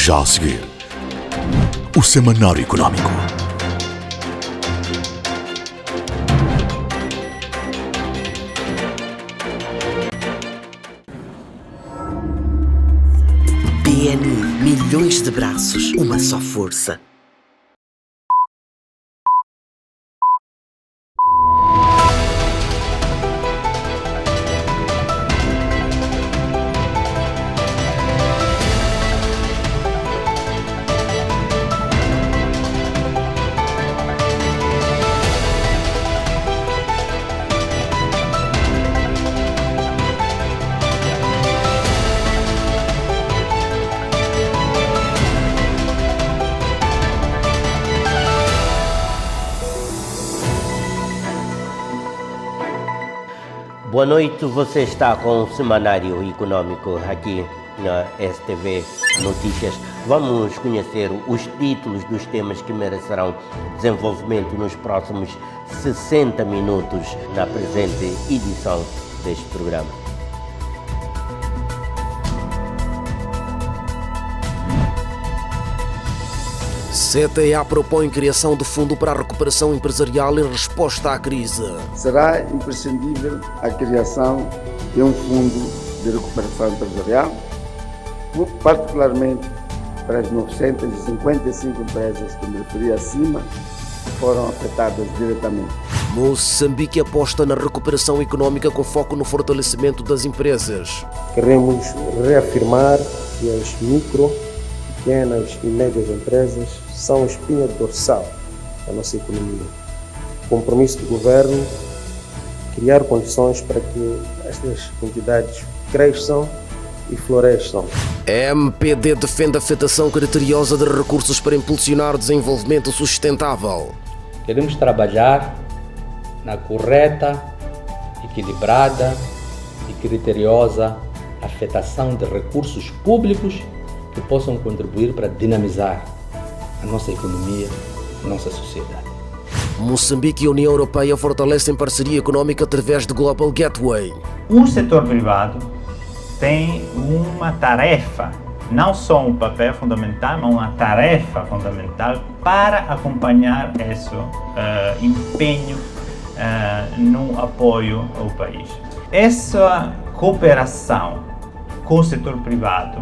Já a seguir, o Semanário Económico. BNI, milhões de braços, uma só força. Boa noite, você está com o Semanário Económico aqui na STV Notícias. Vamos conhecer os títulos dos temas que merecerão desenvolvimento nos próximos 60 minutos na presente edição deste programa. CTA propõe criação de fundo para a recuperação empresarial em resposta à crise. Será imprescindível a criação de um fundo de recuperação empresarial, particularmente para as 955 empresas que me referi acima, que foram afetadas diretamente. Moçambique aposta na recuperação econômica com foco no fortalecimento das empresas. Queremos reafirmar que as micro, pequenas e médias empresas são a espinha dorsal da nossa economia. O compromisso do governo é criar condições para que estas entidades cresçam e floresçam. MPD defende a afetação criteriosa de recursos para impulsionar o desenvolvimento sustentável. Queremos trabalhar na correta, equilibrada e criteriosa afetação de recursos públicos que possam contribuir para dinamizar a nossa economia, a nossa sociedade. Moçambique e a União Europeia fortalecem parceria econômica através do Global Gateway. O setor privado tem uma tarefa, não só um papel fundamental, mas uma tarefa fundamental para acompanhar esse empenho no apoio ao país. Essa cooperação com o setor privado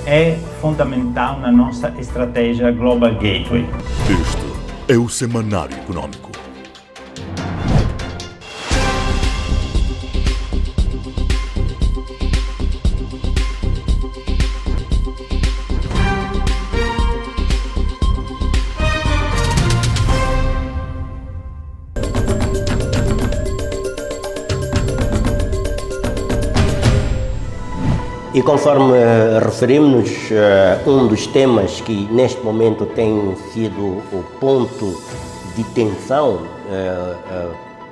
é fundamental na nossa estratégia Global Gateway. Este é o Semanário Económico. E conforme referimos, um dos temas que neste momento tem sido o ponto de tensão,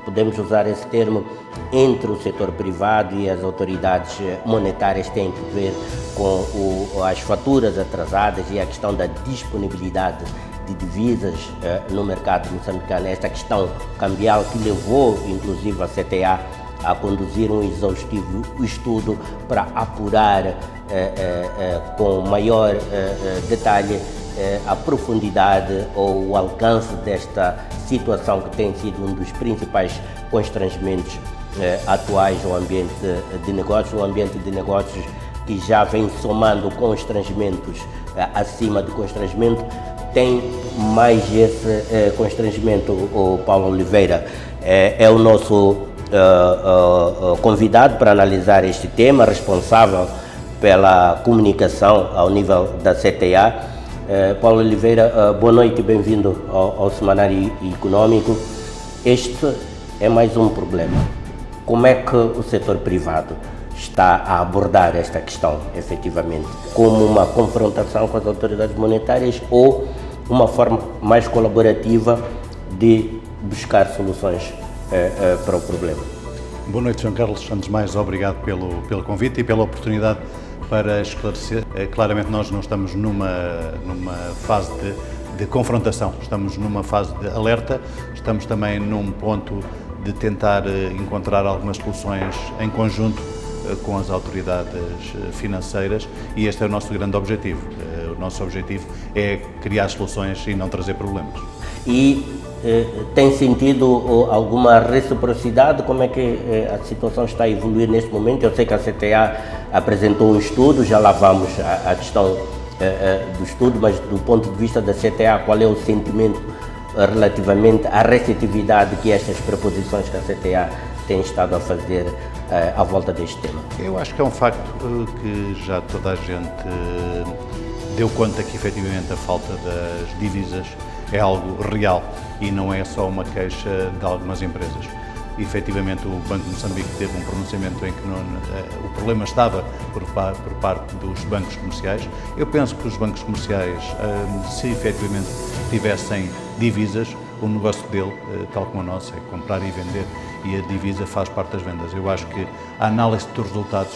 podemos usar esse termo, entre o setor privado e as autoridades monetárias, tem que ver com as faturas atrasadas e a questão da disponibilidade de divisas no mercado moçambicano. Esta questão cambial que levou inclusive a CTA a conduzir um exaustivo estudo para apurar com maior detalhe a profundidade ou o alcance desta situação que tem sido um dos principais constrangimentos atuais ao ambiente de negócios, um ambiente de negócios que já vem somando constrangimentos acima do constrangimento. Tem mais esse constrangimento. O Paulo Oliveira é o nosso convidado para analisar este tema, responsável pela comunicação ao nível da CTA. Paulo Oliveira, boa noite e bem-vindo ao Semanário Económico. Este é mais um problema. Como é que o setor privado está a abordar esta questão, efetivamente? Como uma confrontação com as autoridades monetárias ou uma forma mais colaborativa de buscar soluções para o problema? Boa noite, João Carlos. Antes de mais, obrigado pelo convite e pela oportunidade para esclarecer. Claramente nós não estamos numa fase de confrontação, estamos numa fase de alerta, estamos também num ponto de tentar encontrar algumas soluções em conjunto com as autoridades financeiras e este é o nosso grande objetivo. nosso objetivo é criar soluções e não trazer problemas. E tem sentido alguma reciprocidade? Como é que a situação está a evoluir neste momento? Eu sei que a CTA apresentou um estudo, já lá vamos à questão do estudo, mas do ponto de vista da CTA, qual é o sentimento relativamente à receptividade que estas proposições que a CTA tem estado a fazer à volta deste tema? Eu acho que é um facto que já toda a gente deu conta que efetivamente a falta das divisas é algo real e não é só uma queixa de algumas empresas. Efetivamente, o Banco de Moçambique teve um pronunciamento em que o problema estava por parte dos bancos comerciais. Eu penso que os bancos comerciais, se efetivamente tivessem divisas, o negócio dele, tal como o nosso, é comprar e vender, e a divisa faz parte das vendas. Eu acho que a análise dos resultados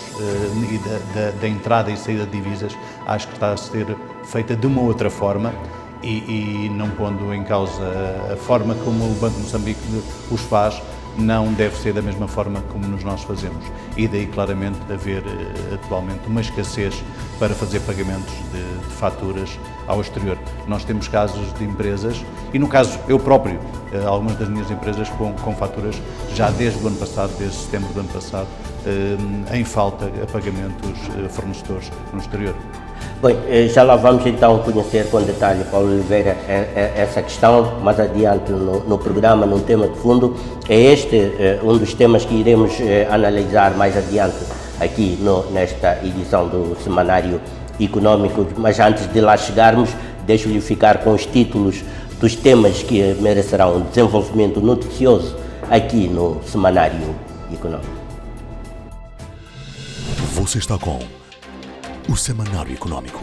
e da entrada e saída de divisas, acho que está a ser feita de uma outra forma, e não pondo em causa a forma como o Banco de Moçambique os faz, não deve ser da mesma forma como nós fazemos. E daí claramente haver atualmente uma escassez para fazer pagamentos de faturas ao exterior. Nós temos casos de empresas, e no caso eu próprio, algumas das minhas empresas com faturas já desde o ano passado, desde setembro do ano passado, em falta a pagamentos fornecedores no exterior. Bem, já lá vamos então conhecer com detalhe, Paulo Oliveira, essa questão mais adiante no programa, num tema de fundo. É este um dos temas que iremos analisar mais adiante aqui nesta edição do Semanário Econômico, mas antes de lá chegarmos, deixo-lhe ficar com os títulos dos temas que merecerão desenvolvimento noticioso aqui no Semanário Econômico. Você está com o Semanário Econômico.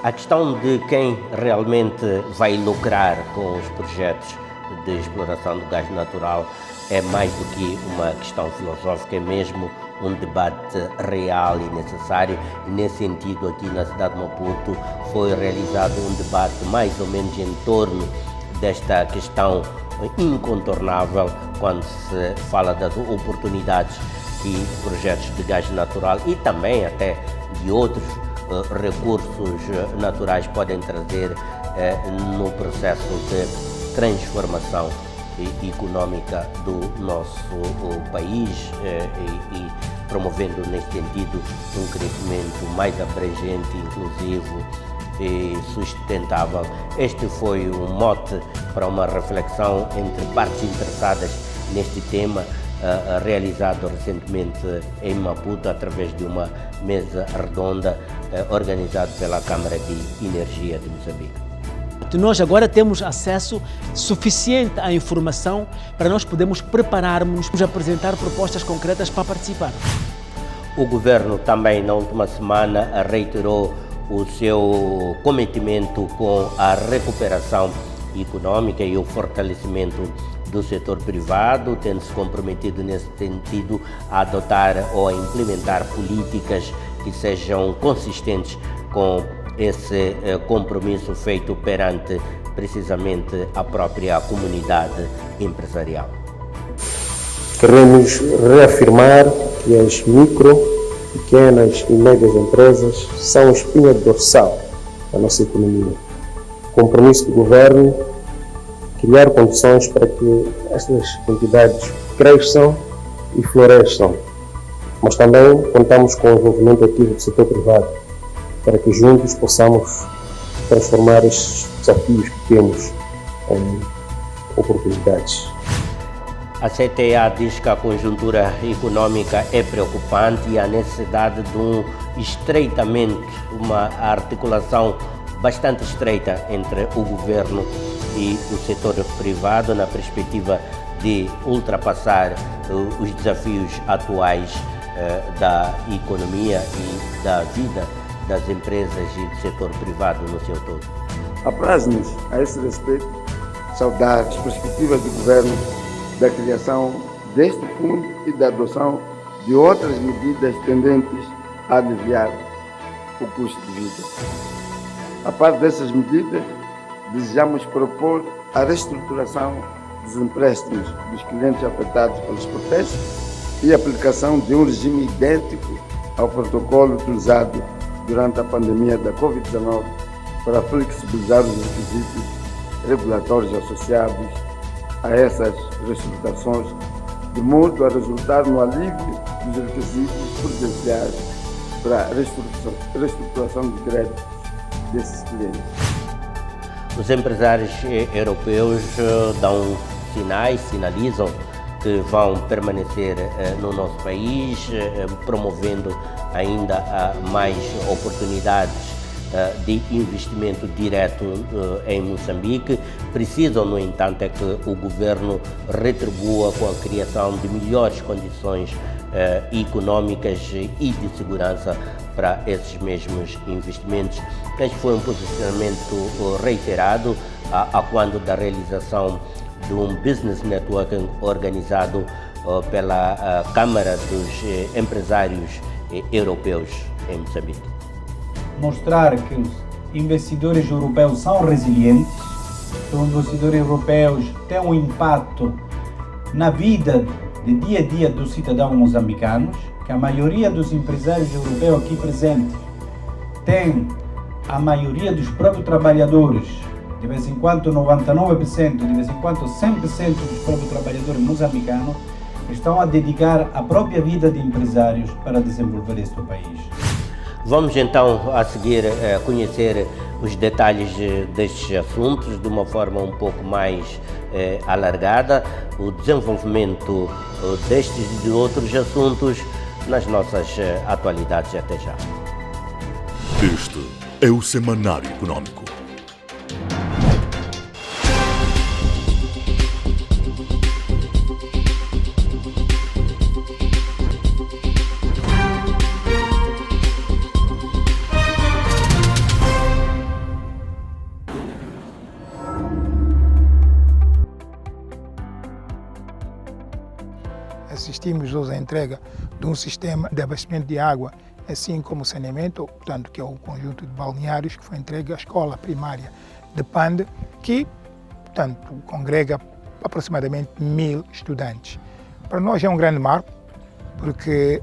A questão de quem realmente vai lucrar com os projetos de exploração do gás natural é mais do que uma questão filosófica, é mesmo um debate real e necessário. E nesse sentido, aqui na cidade de Maputo foi realizado um debate mais ou menos em torno desta questão incontornável quando se fala das oportunidades que projetos de gás natural e também até de outros recursos naturais podem trazer no processo de transformação econômica do nosso país e promovendo nesse sentido um crescimento mais abrangente, inclusivo e sustentável. Este foi um mote para uma reflexão entre partes interessadas neste tema, realizado recentemente em Maputo através de uma mesa redonda organizada pela Câmara de Energia de Moçambique. Nós agora temos acesso suficiente à informação para nós podermos prepararmos, apresentar propostas concretas para participar. O governo também na última semana reiterou o seu cometimento com a recuperação econômica e o fortalecimento do setor privado, tendo-se comprometido nesse sentido a adotar ou a implementar políticas que sejam consistentes com esse compromisso feito perante precisamente a própria comunidade empresarial. Queremos reafirmar que as micro, pequenas e médias empresas são a espinha dorsal da nossa economia. O compromisso do governo é criar condições para que estas entidades cresçam e floresçam, mas também contamos com o envolvimento ativo do setor privado para que juntos possamos transformar estes desafios que temos em oportunidades. A CTA diz que a conjuntura econômica é preocupante e há necessidade de um estreitamento, uma articulação bastante estreita entre o governo e o setor privado na perspectiva de ultrapassar os desafios atuais da economia e da vida das empresas e do setor privado no seu todo. Apraz-nos, a esse respeito, saudar as perspectivas do governo da criação deste fundo e da adoção de outras medidas tendentes a aliviar o custo de vida. A par dessas medidas, desejamos propor a reestruturação dos empréstimos dos clientes afetados pelos protestos e a aplicação de um regime idêntico ao protocolo utilizado durante a pandemia da Covid-19 para flexibilizar os requisitos regulatórios associados a essas reestruturações, de modo a resultar no alívio dos requisitos prudenciais para a reestruturação de créditos desses clientes. Os empresários europeus sinalizam que vão permanecer no nosso país, promovendo ainda mais oportunidades de investimento direto em Moçambique. Precisam, no entanto, é que o governo retribua com a criação de melhores condições econômicas e de segurança para esses mesmos investimentos. Este foi um posicionamento reiterado a quando da realização de um business networking organizado pela Câmara dos Empresários Europeus em Moçambique. Mostrar que os investidores europeus são resilientes, que os investidores europeus têm um impacto na vida de dia a dia dos cidadãos moçambicanos, que a maioria dos empresários europeus aqui presentes tem a maioria dos próprios trabalhadores, de vez em quando 99%, de vez em quando 100% dos próprios trabalhadores moçambicanos estão a dedicar a própria vida de empresários para desenvolver este país. Vamos então a seguir conhecer os detalhes destes assuntos de uma forma um pouco mais alargada, o desenvolvimento destes e de outros assuntos nas nossas atualidades. Até já. Este é o Semanário Econômico. Assistimos hoje à entrega de um sistema de abastecimento de água, assim como saneamento, portanto, que é o conjunto de balneários que foi entregue à escola primária de Pande, que, portanto, congrega aproximadamente 1000 estudantes. Para nós é um grande marco, porque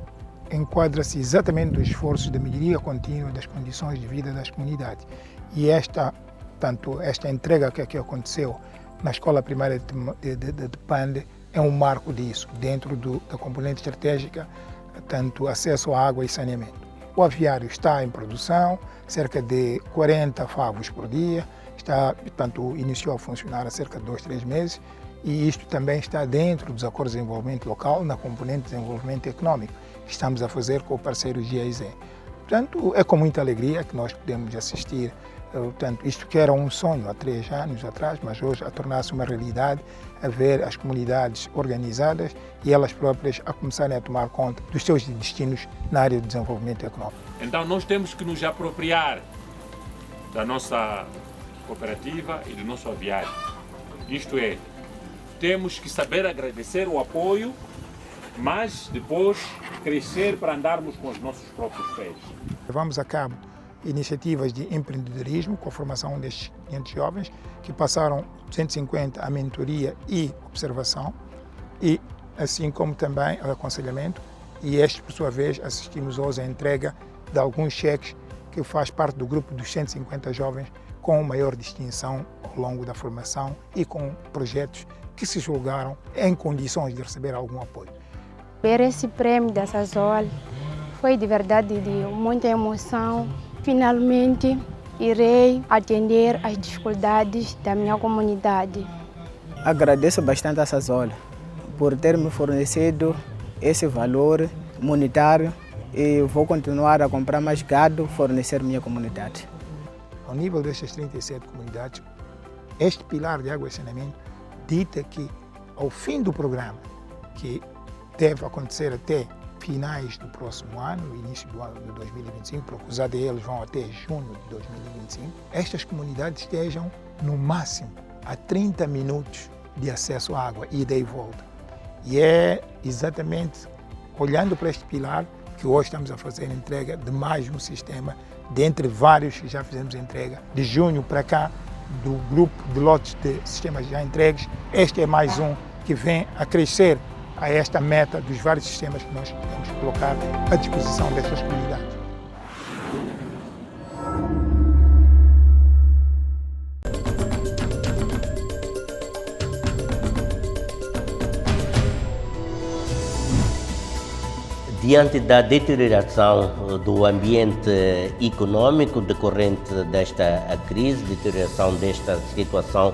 enquadra-se exatamente nos esforços de melhoria contínua das condições de vida das comunidades. E esta entrega que aconteceu na escola primária de Pande é um marco disso, dentro da componente estratégica, tanto acesso à água e saneamento. O aviário está em produção, cerca de 40 favos por dia, iniciou a funcionar há cerca de 2-3 meses, e isto também está dentro dos acordos de desenvolvimento local, na componente de desenvolvimento econômico, que estamos a fazer com o parceiro GIZ. Portanto, é com muita alegria que nós podemos assistir, isto que era um sonho há 3 anos atrás, mas hoje a tornar-se uma realidade, a ver as comunidades organizadas e elas próprias a começarem a tomar conta dos seus destinos na área de desenvolvimento econômico. Então nós temos que nos apropriar da nossa cooperativa e do nosso aviário. Isto é, temos que saber agradecer o apoio, mas depois crescer para andarmos com os nossos próprios pés. Levamos a cabo iniciativas de empreendedorismo com a formação destes 500 jovens que passaram 150 a mentoria e observação, e assim como também ao aconselhamento, e estes, por sua vez, assistimos hoje à entrega de alguns cheques que faz parte do grupo dos 150 jovens com maior distinção ao longo da formação e com projetos que se julgaram em condições de receber algum apoio. Ver esse prêmio da Sasol foi de verdade de muita emoção. Finalmente, irei atender às dificuldades da minha comunidade. Agradeço bastante a Sasol por ter me fornecido esse valor monetário e vou continuar a comprar mais gado, fornecer minha comunidade. Ao nível destas 37 comunidades, este pilar de água e saneamento dita que, ao fim do programa, que deve acontecer até finais do próximo ano, início do ano de 2025, porque os ADLs vão até junho de 2025, estas comunidades estejam, no máximo, a 30 minutos de acesso à água, ida e volta. E é exatamente olhando para este pilar que hoje estamos a fazer a entrega de mais um sistema, dentre vários que já fizemos a entrega. De junho para cá, do grupo de lotes de sistemas já entregues, este é mais um que vem a crescer a esta meta dos vários sistemas que nós podemos colocar à disposição dessas comunidades. Diante da deterioração do ambiente econômico decorrente desta crise, deterioração desta situação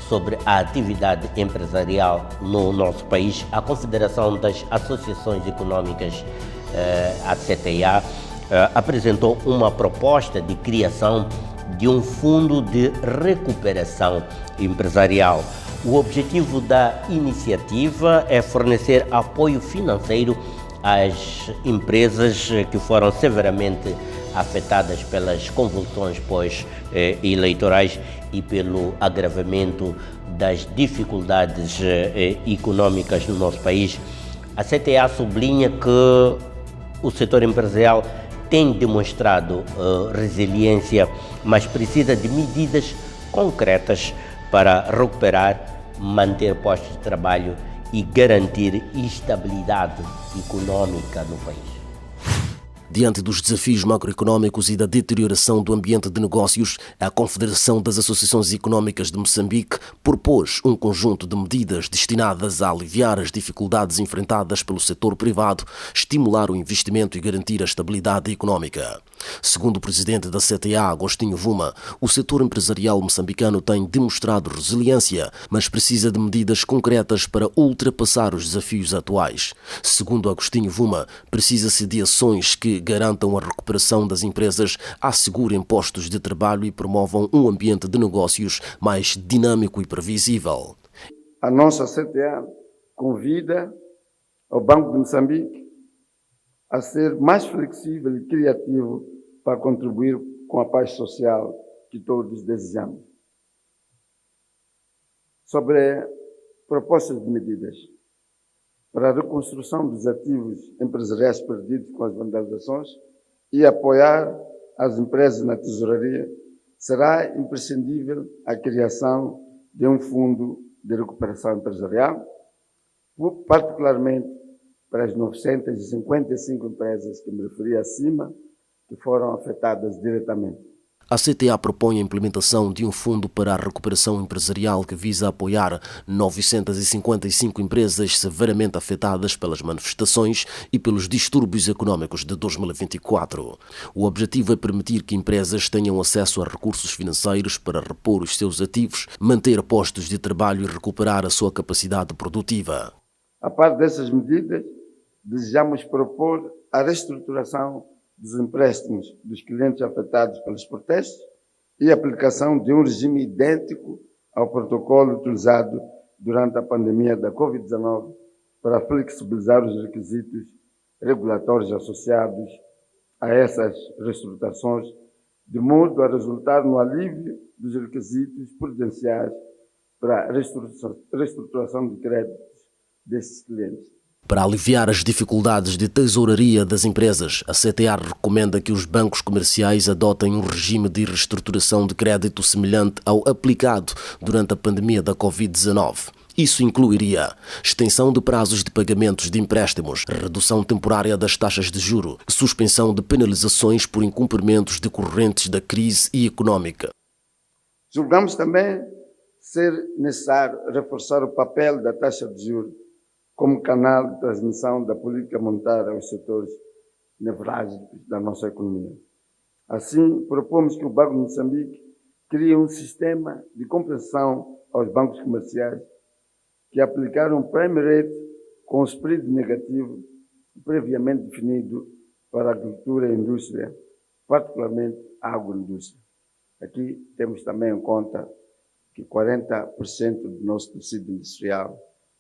sobre a atividade empresarial no nosso país, a Confederação das Associações Econômicas, a CTA, apresentou uma proposta de criação de um fundo de recuperação empresarial. O objetivo da iniciativa é fornecer apoio financeiro às empresas que foram severamente afetadas pelas convulsões pós-eleitorais e pelo agravamento das dificuldades econômicas no nosso país. A CTA sublinha que o setor empresarial tem demonstrado resiliência, mas precisa de medidas concretas para recuperar, manter postos de trabalho e garantir estabilidade econômica no país. Diante dos desafios macroeconômicos e da deterioração do ambiente de negócios, a Confederação das Associações Econômicas de Moçambique propôs um conjunto de medidas destinadas a aliviar as dificuldades enfrentadas pelo setor privado, estimular o investimento e garantir a estabilidade econômica. Segundo o presidente da CTA, Agostinho Vuma, o setor empresarial moçambicano tem demonstrado resiliência, mas precisa de medidas concretas para ultrapassar os desafios atuais. Segundo Agostinho Vuma, precisa-se de ações que garantam a recuperação das empresas, assegurem postos de trabalho e promovam um ambiente de negócios mais dinâmico e previsível. A nossa CTA convida o Banco de Moçambique a ser mais flexível e criativo para contribuir com a paz social que todos desejamos. Sobre propostas de medidas para a reconstrução dos ativos empresariais perdidos com as vandalizações e apoiar as empresas na tesouraria, será imprescindível a criação de um fundo de recuperação empresarial, particularmente para as 955 empresas que me referi acima, que foram afetadas diretamente. A CTA propõe a implementação de um fundo para a recuperação empresarial que visa apoiar 955 empresas severamente afetadas pelas manifestações e pelos distúrbios econômicos de 2024. O objetivo é permitir que empresas tenham acesso a recursos financeiros para repor os seus ativos, manter postos de trabalho e recuperar a sua capacidade produtiva. A par dessas medidas, desejamos propor a reestruturação dos empréstimos dos clientes afetados pelos protestos e a aplicação de um regime idêntico ao protocolo utilizado durante a pandemia da Covid-19 para flexibilizar os requisitos regulatórios associados a essas reestruturações, de modo a resultar no alívio dos requisitos prudenciais para a reestruturação de créditos desses clientes. Para aliviar as dificuldades de tesouraria das empresas, a CTA recomenda que os bancos comerciais adotem um regime de reestruturação de crédito semelhante ao aplicado durante a pandemia da Covid-19. Isso incluiria extensão de prazos de pagamentos de empréstimos, redução temporária das taxas de juro, suspensão de penalizações por incumprimentos decorrentes da crise econômica. Julgamos também ser necessário reforçar o papel da taxa de juros como canal de transmissão da política monetária aos setores nevrálgicos da nossa economia. Assim, propomos que o Banco de Moçambique crie um sistema de compensação aos bancos comerciais que aplicaram um prime rate com spread negativo previamente definido para a agricultura e a indústria, particularmente a agroindústria. Aqui temos também em conta que 40% do nosso tecido industrial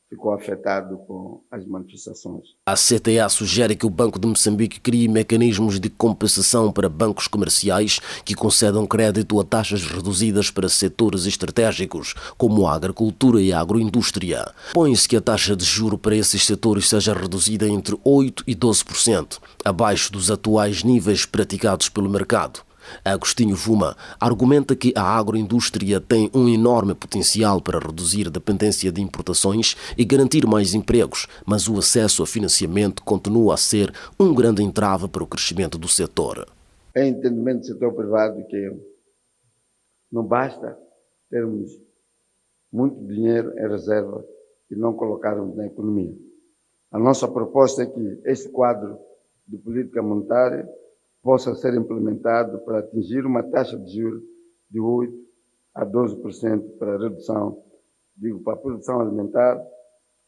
ficou afetado com as manifestações. A CTA sugere que o Banco de Moçambique crie mecanismos de compensação para bancos comerciais que concedam crédito a taxas reduzidas para setores estratégicos, como a agricultura e a agroindústria. Põe-se que a taxa de juro para esses setores seja reduzida entre 8% e 12%, abaixo dos atuais níveis praticados pelo mercado. Agostinho Vuma argumenta que a agroindústria tem um enorme potencial para reduzir a dependência de importações e garantir mais empregos, mas o acesso a financiamento continua a ser um grande entrave para o crescimento do setor. É entendimento do setor privado que não basta termos muito dinheiro em reserva e não colocarmos na economia. A nossa proposta é que este quadro de política monetária possa ser implementado para atingir uma taxa de juros de 8% a 12% para a redução, para a produção alimentar,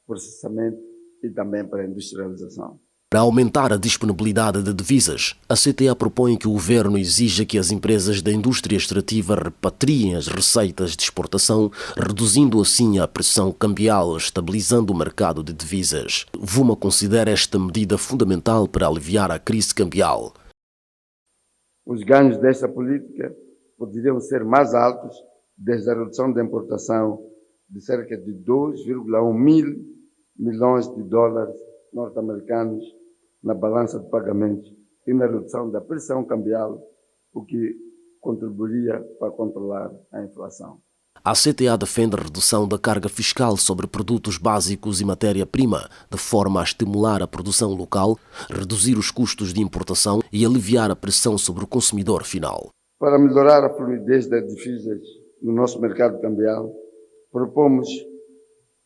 processamento e também para a industrialização. Para aumentar a disponibilidade de divisas, a CTA propõe que o governo exija que as empresas da indústria extrativa repatriem as receitas de exportação, reduzindo assim a pressão cambial, estabilizando o mercado de divisas. Vuma considera esta medida fundamental para aliviar a crise cambial. Os ganhos desta política poderiam ser mais altos desde a redução da importação de cerca de 2,1 mil milhões de dólares norte-americanos na balança de pagamentos e na redução da pressão cambial, o que contribuiria para controlar a inflação. A CTA defende a redução da carga fiscal sobre produtos básicos e matéria-prima, de forma a estimular a produção local, reduzir os custos de importação e aliviar a pressão sobre o consumidor final. Para melhorar a fluidez das divisas no nosso mercado cambial, propomos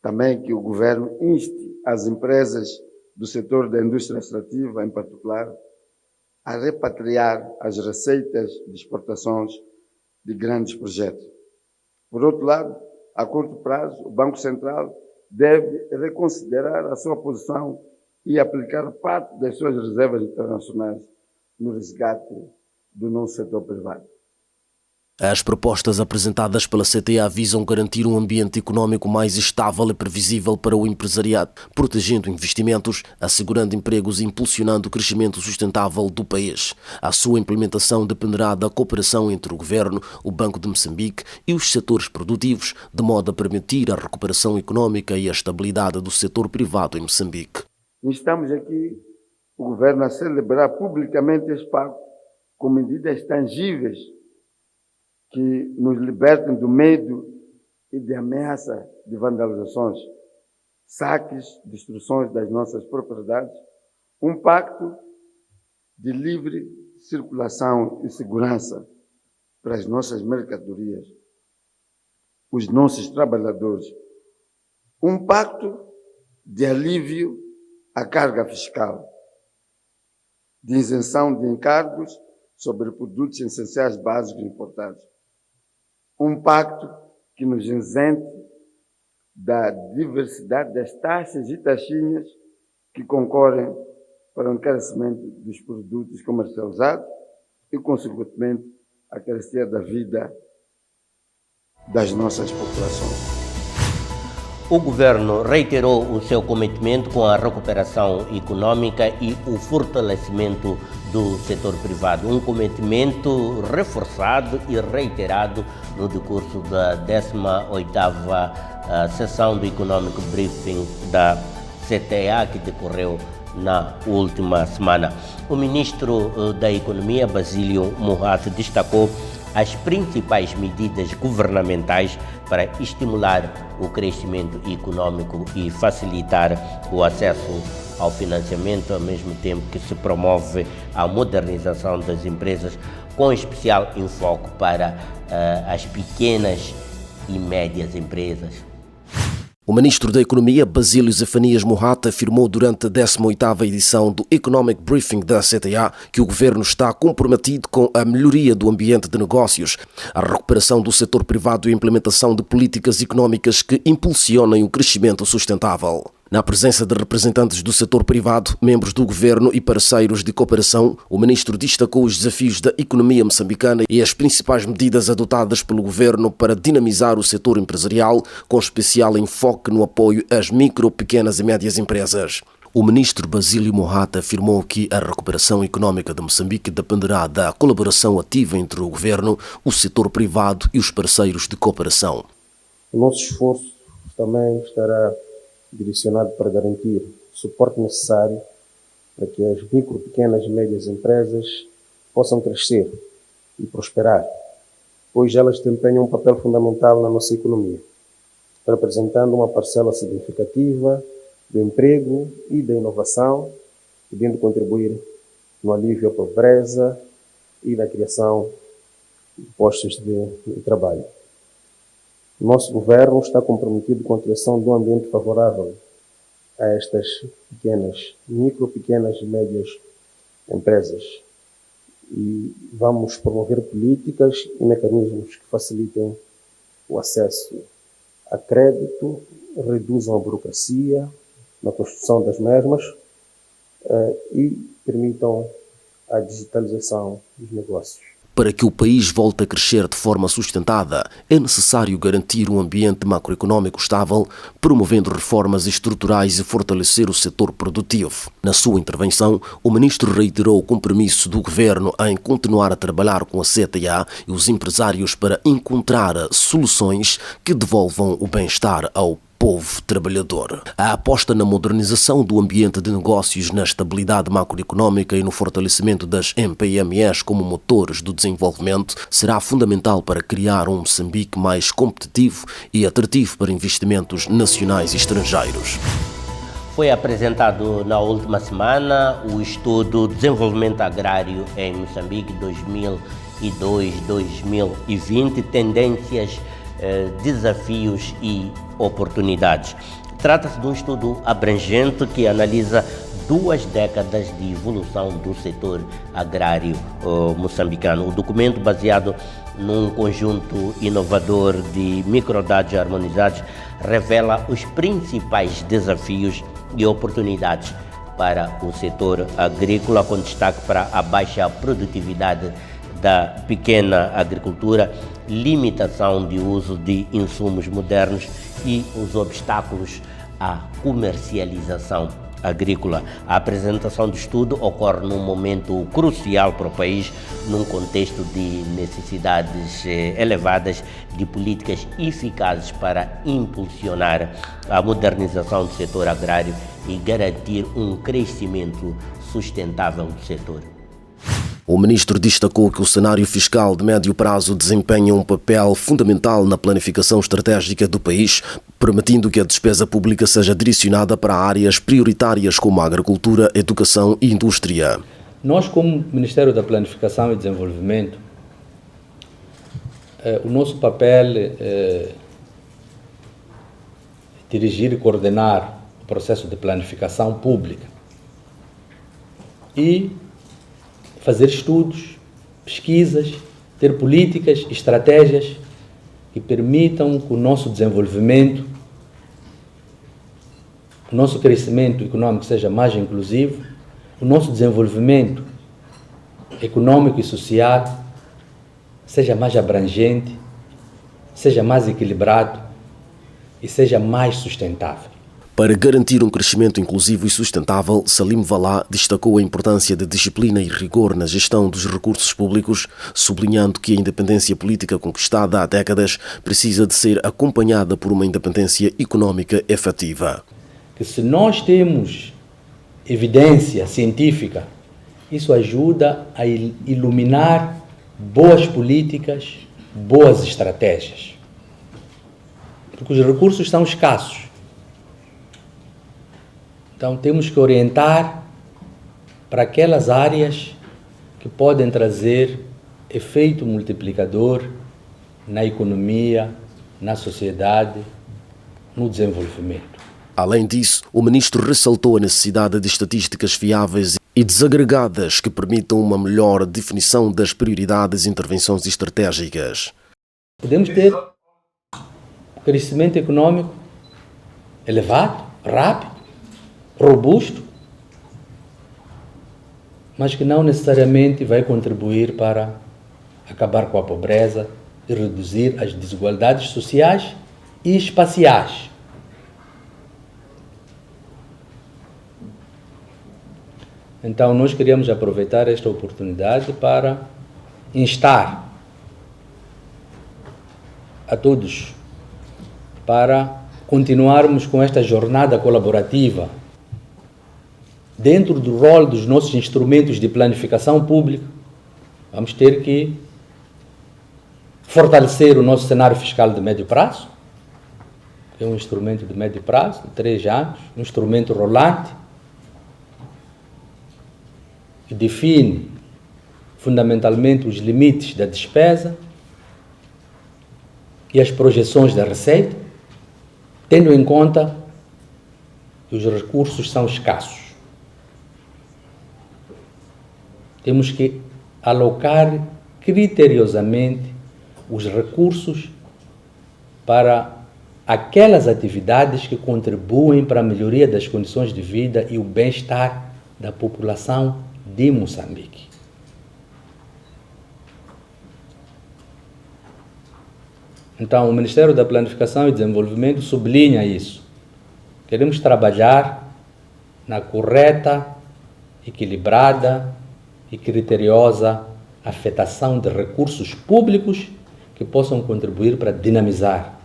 também que o governo inste as empresas do setor da indústria extrativa, em particular, a repatriar as receitas de exportações de grandes projetos. Por outro lado, a curto prazo, o Banco Central deve reconsiderar a sua posição e aplicar parte das suas reservas internacionais no resgate do nosso setor privado. As propostas apresentadas pela CTA visam garantir um ambiente econômico mais estável e previsível para o empresariado, protegendo investimentos, assegurando empregos e impulsionando o crescimento sustentável do país. A sua implementação dependerá da cooperação entre o Governo, o Banco de Moçambique e os setores produtivos, de modo a permitir a recuperação econômica e a estabilidade do setor privado em Moçambique. Instamos aqui o Governo a celebrar publicamente este pacto com medidas tangíveis que nos libertem do medo e de ameaça de vandalizações, saques, destruições das nossas propriedades, um pacto de livre circulação e segurança para as nossas mercadorias, os nossos trabalhadores, um pacto de alívio à carga fiscal, de isenção de encargos sobre produtos essenciais básicos importados, um pacto que nos isente da diversidade das taxas e taxinhas que concorrem para o encarecimento dos produtos comercializados e, consequentemente, a carecer da vida das nossas populações. O governo reiterou o seu comprometimento com a recuperação econômica e o fortalecimento do setor privado, um comprometimento reforçado e reiterado no decurso da 18ª sessão do Economic Briefing da CTA, que decorreu na última semana. O ministro da Economia, Basílio Morato, destacou as principais medidas governamentais para estimular o crescimento econômico e facilitar o acesso ao financiamento, ao mesmo tempo que se promove a modernização das empresas, com especial enfoque para as pequenas e médias empresas. O ministro da Economia, Basílio Zefanias Morato, afirmou durante a 18ª edição do Economic Briefing da CTA que o governo está comprometido com a melhoria do ambiente de negócios, a recuperação do setor privado e a implementação de políticas económicas que impulsionem o crescimento sustentável. Na presença de representantes do setor privado, membros do governo e parceiros de cooperação, o ministro destacou os desafios da economia moçambicana e as principais medidas adotadas pelo governo para dinamizar o setor empresarial, com especial enfoque no apoio às micro, pequenas e médias empresas. O ministro Basílio Morato afirmou que a recuperação econômica de Moçambique dependerá da colaboração ativa entre o governo, o setor privado e os parceiros de cooperação. O nosso esforço também estará direcionado para garantir o suporte necessário para que as micro, pequenas e médias empresas possam crescer e prosperar, pois elas desempenham um papel fundamental na nossa economia, representando uma parcela significativa do emprego e da inovação, podendo contribuir no alívio à pobreza e na criação de postos de trabalho. O nosso governo está comprometido com a criação de um ambiente favorável a estas pequenas e médias empresas e vamos promover políticas e mecanismos que facilitem o acesso a crédito, reduzam a burocracia na construção das mesmas e permitam a digitalização dos negócios. Para que o país volte a crescer de forma sustentada, é necessário garantir um ambiente macroeconômico estável, promovendo reformas estruturais e fortalecer o setor produtivo. Na sua intervenção, o ministro reiterou o compromisso do governo em continuar a trabalhar com a CTA e os empresários para encontrar soluções que devolvam o bem-estar ao povo trabalhador. A aposta na modernização do ambiente de negócios, na estabilidade macroeconômica e no fortalecimento das MPMEs como motores do desenvolvimento será fundamental para criar um Moçambique mais competitivo e atrativo para investimentos nacionais e estrangeiros. Foi apresentado na última semana o estudo Desenvolvimento Agrário em Moçambique 2002-2020, tendências, desafios e oportunidades. Trata-se de um estudo abrangente que analisa 2 décadas de evolução do setor agrário moçambicano. O documento, baseado num conjunto inovador de microdados harmonizados, revela os principais desafios e oportunidades para o setor agrícola, com destaque para a baixa produtividade da pequena agricultura, limitação de uso de insumos modernos e os obstáculos à comercialização agrícola. A apresentação do estudo ocorre num momento crucial para o país, num contexto de necessidades elevadas de políticas eficazes para impulsionar a modernização do setor agrário e garantir um crescimento sustentável do setor. O ministro destacou que o cenário fiscal de médio prazo desempenha um papel fundamental na planificação estratégica do país, permitindo que a despesa pública seja direcionada para áreas prioritárias como a agricultura, educação e indústria. Nós, como Ministério da Planificação e Desenvolvimento, o nosso papel é dirigir e coordenar o processo de planificação pública e fazer estudos, pesquisas, ter políticas, estratégias que permitam que o nosso desenvolvimento, o nosso crescimento econômico seja mais inclusivo, o nosso desenvolvimento econômico e social seja mais abrangente, seja mais equilibrado e seja mais sustentável. Para garantir um crescimento inclusivo e sustentável, Salim Valá destacou a importância de disciplina e rigor na gestão dos recursos públicos, sublinhando que a independência política conquistada há décadas precisa de ser acompanhada por uma independência econômica efetiva. Que se nós temos evidência científica, isso ajuda a iluminar boas políticas, boas estratégias. Porque os recursos são escassos. Então temos que orientar para aquelas áreas que podem trazer efeito multiplicador na economia, na sociedade, no desenvolvimento. Além disso, o ministro ressaltou a necessidade de estatísticas fiáveis e desagregadas que permitam uma melhor definição das prioridades e intervenções estratégicas. Podemos ter crescimento econômico elevado, rápido, robusto, mas que não necessariamente vai contribuir para acabar com a pobreza e reduzir as desigualdades sociais e espaciais. Então, nós queríamos aproveitar esta oportunidade para instar a todos para continuarmos com esta jornada colaborativa dentro do rol dos nossos instrumentos de planificação pública. Vamos ter que fortalecer o nosso cenário fiscal de médio prazo, que é um instrumento de médio prazo, de 3 anos, um instrumento rolante, que define fundamentalmente os limites da despesa e as projeções da receita, tendo em conta que os recursos são escassos. Temos que alocar criteriosamente os recursos para aquelas atividades que contribuem para a melhoria das condições de vida e o bem-estar da população de Moçambique. Então, o Ministério da Planificação e Desenvolvimento sublinha isso. Queremos trabalhar na correta, equilibrada e criteriosa afetação de recursos públicos que possam contribuir para dinamizar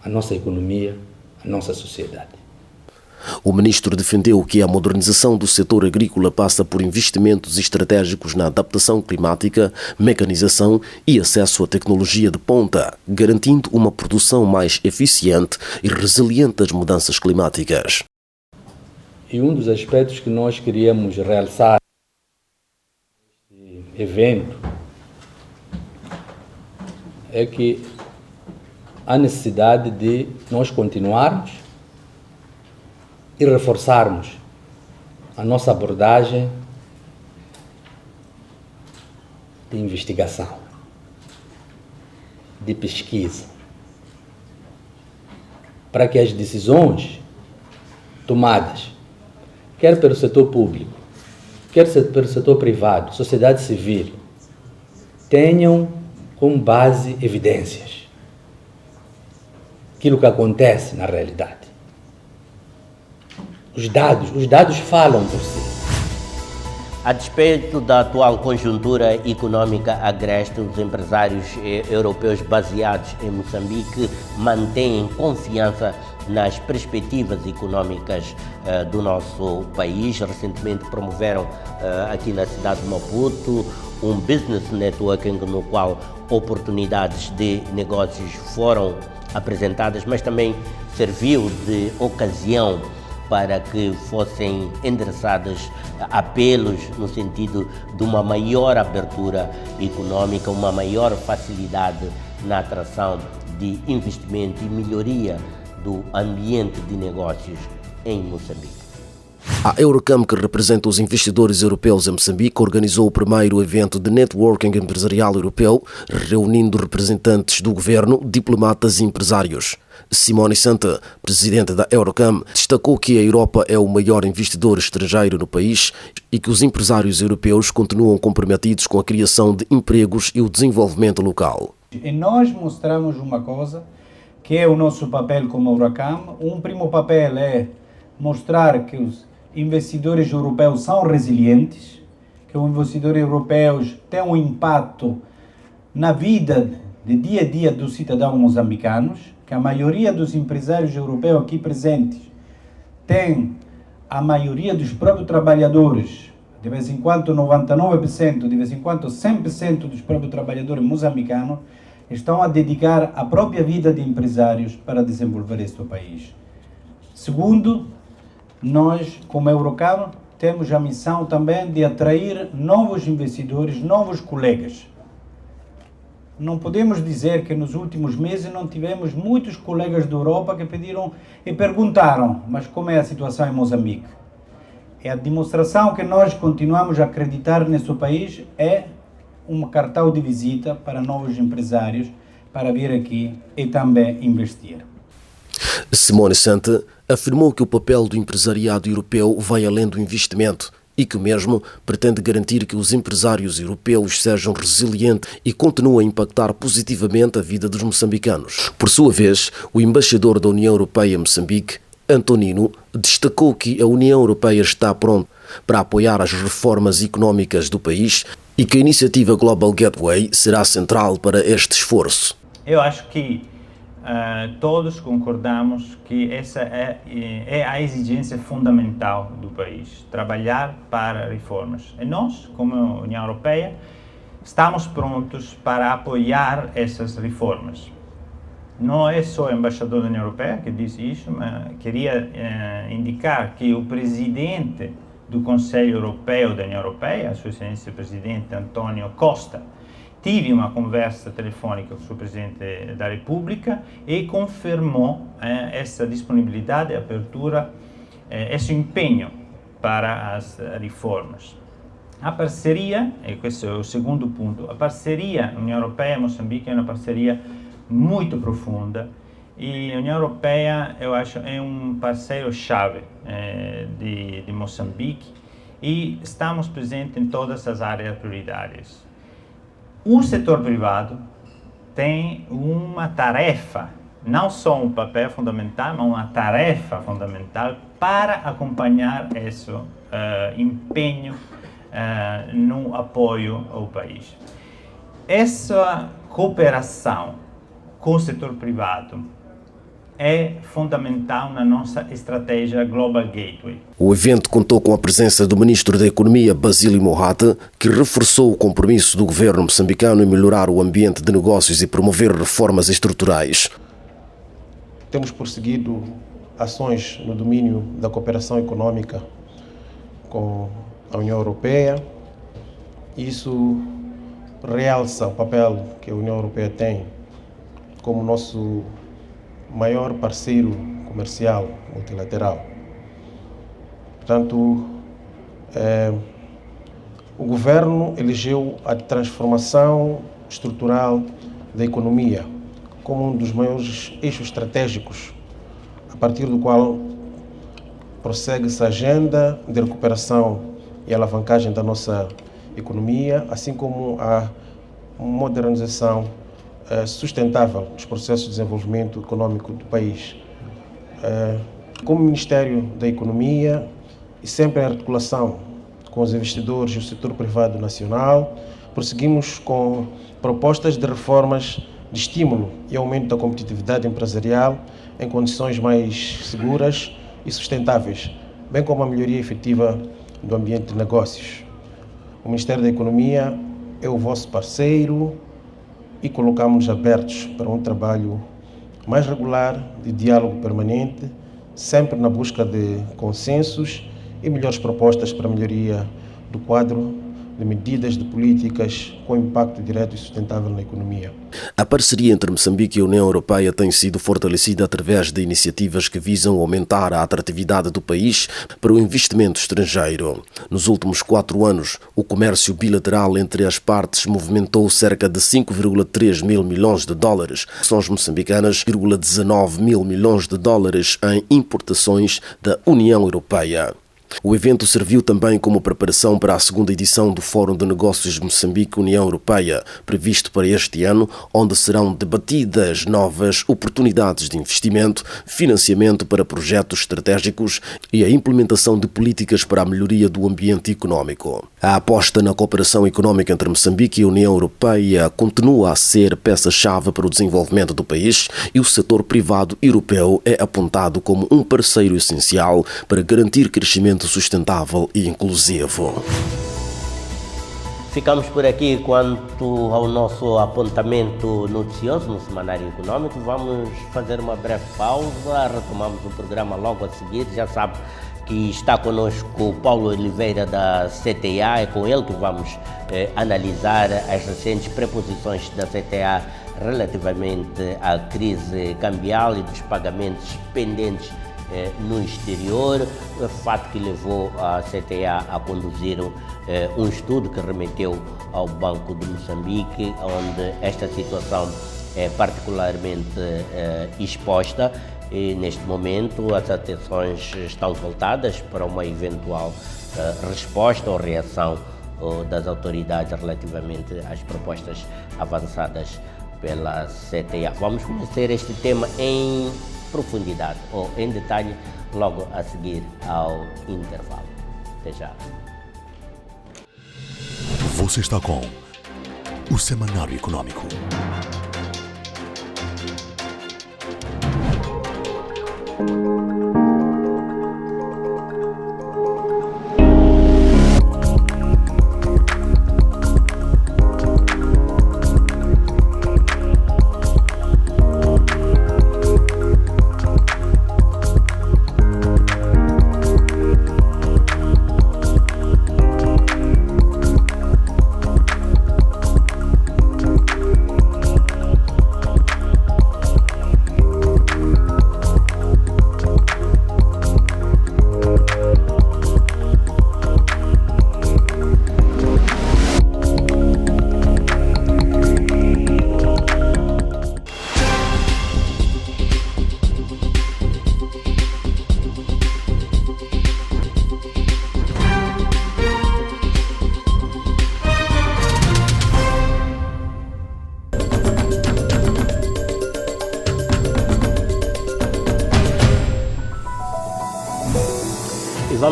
a nossa economia, a nossa sociedade. O ministro defendeu que a modernização do setor agrícola passa por investimentos estratégicos na adaptação climática, mecanização e acesso à tecnologia de ponta, garantindo uma produção mais eficiente e resiliente às mudanças climáticas. E um dos aspectos que nós queríamos realçar neste evento é que há necessidade de nós continuarmos e reforçarmos a nossa abordagem de investigação, de pesquisa, para que as decisões tomadas, quer pelo setor público, quer pelo setor privado, sociedade civil, tenham como base evidências, aquilo que acontece na realidade. Os dados falam por si. A despeito da atual conjuntura econômica agreste, os empresários europeus baseados em Moçambique mantêm confiança nas perspectivas econômicas do nosso país. Recentemente promoveram aqui na cidade de Maputo um business networking no qual oportunidades de negócios foram apresentadas, mas também serviu de ocasião para que fossem endereçados apelos no sentido de uma maior abertura econômica, uma maior facilidade na atração de investimento e melhoria do ambiente de negócios em Moçambique. A Eurocam, que representa os investidores europeus em Moçambique, organizou o primeiro evento de networking empresarial europeu, reunindo representantes do governo, diplomatas e empresários. Simone Santa, presidente da Eurocam, destacou que a Europa é o maior investidor estrangeiro no país e que os empresários europeus continuam comprometidos com a criação de empregos e o desenvolvimento local. E nós mostramos uma coisa, que é o nosso papel como Eurocam. Um primeiro papel é mostrar que os investidores europeus são resilientes, que os investidores europeus têm um impacto na vida de dia a dia dos cidadãos moçambicanos, que a maioria dos empresários europeus aqui presentes tem a maioria dos próprios trabalhadores, de vez em quando 99%, de vez em quando 100% dos próprios trabalhadores moçambicanos estão a dedicar a própria vida de empresários para desenvolver este país. Segundo, nós, como Eurocam, temos a missão também de atrair novos investidores, novos colegas. Não podemos dizer que nos últimos meses não tivemos muitos colegas da Europa que pediram e perguntaram, mas como é a situação em Moçambique? É a demonstração que nós continuamos a acreditar neste país, é um cartão de visita para novos empresários para vir aqui e também investir. Simone Santa afirmou que o papel do empresariado europeu vai além do investimento e que mesmo pretende garantir que os empresários europeus sejam resilientes e continuem a impactar positivamente a vida dos moçambicanos. Por sua vez, o embaixador da União Europeia em Moçambique, Antonino, destacou que a União Europeia está pronta para apoiar as reformas económicas do país e que a iniciativa Global Gateway será central para este esforço. Eu acho que todos concordamos que essa é a exigência fundamental do país, trabalhar para reformas. E nós, como União Europeia, estamos prontos para apoiar essas reformas. Não é só o embaixador da União Europeia que disse isso, mas queria indicar que o presidente do Conselho Europeu da União Europeia, a sua excelência presidente António Costa, tive uma conversa telefônica com o presidente da República e confirmou essa disponibilidade, abertura, esse empenho para as reformas. A parceria, e questo è il secondo punto, a parceria Unione Europea e Moçambique è una parceria muito profunda e a União Europeia, eu acho, é parceiro-chave de Moçambique e estamos presentes em todas as áreas prioritárias. O setor privado tem uma tarefa, não só um papel fundamental, mas uma tarefa fundamental para acompanhar esse empenho no apoio ao país. Essa cooperação com o setor privado é fundamental na nossa estratégia Global Gateway. O evento contou com a presença do Ministro da Economia, Basílio Mohate, que reforçou o compromisso do governo moçambicano em melhorar o ambiente de negócios e promover reformas estruturais. Temos prosseguido ações no domínio da cooperação econômica com a União Europeia. Isso realça o papel que a União Europeia tem como nosso maior parceiro comercial multilateral. Portanto, o governo elegeu a transformação estrutural da economia como um dos maiores eixos estratégicos, a partir do qual prossegue-se a agenda de recuperação e alavancagem da nossa economia, assim como a modernização sustentável dos processos de desenvolvimento econômico do país. Como Ministério da Economia e sempre em articulação com os investidores e o setor privado nacional, prosseguimos com propostas de reformas de estímulo e aumento da competitividade empresarial em condições mais seguras e sustentáveis, bem como a melhoria efetiva do ambiente de negócios. O Ministério da Economia é o vosso parceiro e colocamos-nos abertos para um trabalho mais regular, de diálogo permanente, sempre na busca de consensos e melhores propostas para a melhoria do quadro de medidas de políticas com impacto direto e sustentável na economia. A parceria entre Moçambique e a União Europeia tem sido fortalecida através de iniciativas que visam aumentar a atratividade do país para o investimento estrangeiro. Nos últimos 4 anos, o comércio bilateral entre as partes movimentou cerca de 5,3 mil milhões de dólares, ações moçambicanas, 19 mil milhões de dólares em importações da União Europeia. O evento serviu também como preparação para a segunda edição do Fórum de Negócios Moçambique-União Europeia, previsto para este ano, onde serão debatidas novas oportunidades de investimento, financiamento para projetos estratégicos e a implementação de políticas para a melhoria do ambiente econômico. A aposta na cooperação econômica entre Moçambique e a União Europeia continua a ser peça-chave para o desenvolvimento do país e o setor privado europeu é apontado como um parceiro essencial para garantir crescimento sustentável e inclusivo. Ficamos por aqui quanto ao nosso apontamento noticioso no Semanário Econômico. Vamos fazer uma breve pausa, retomamos o programa logo a seguir. Já sabe que está conosco o Paulo Oliveira da CTA, é com ele que vamos analisar as recentes preposições da CTA relativamente à crise cambial e dos pagamentos pendentes no exterior, o fato que levou a CTA a conduzir um estudo que remeteu ao Banco de Moçambique, onde esta situação é particularmente exposta e neste momento as atenções estão voltadas para uma eventual resposta ou reação das autoridades relativamente às propostas avançadas pela CTA. Vamos conhecer este tema em profundidade ou em detalhe logo a seguir ao intervalo. Até já. Você está com o Semanário Econômico.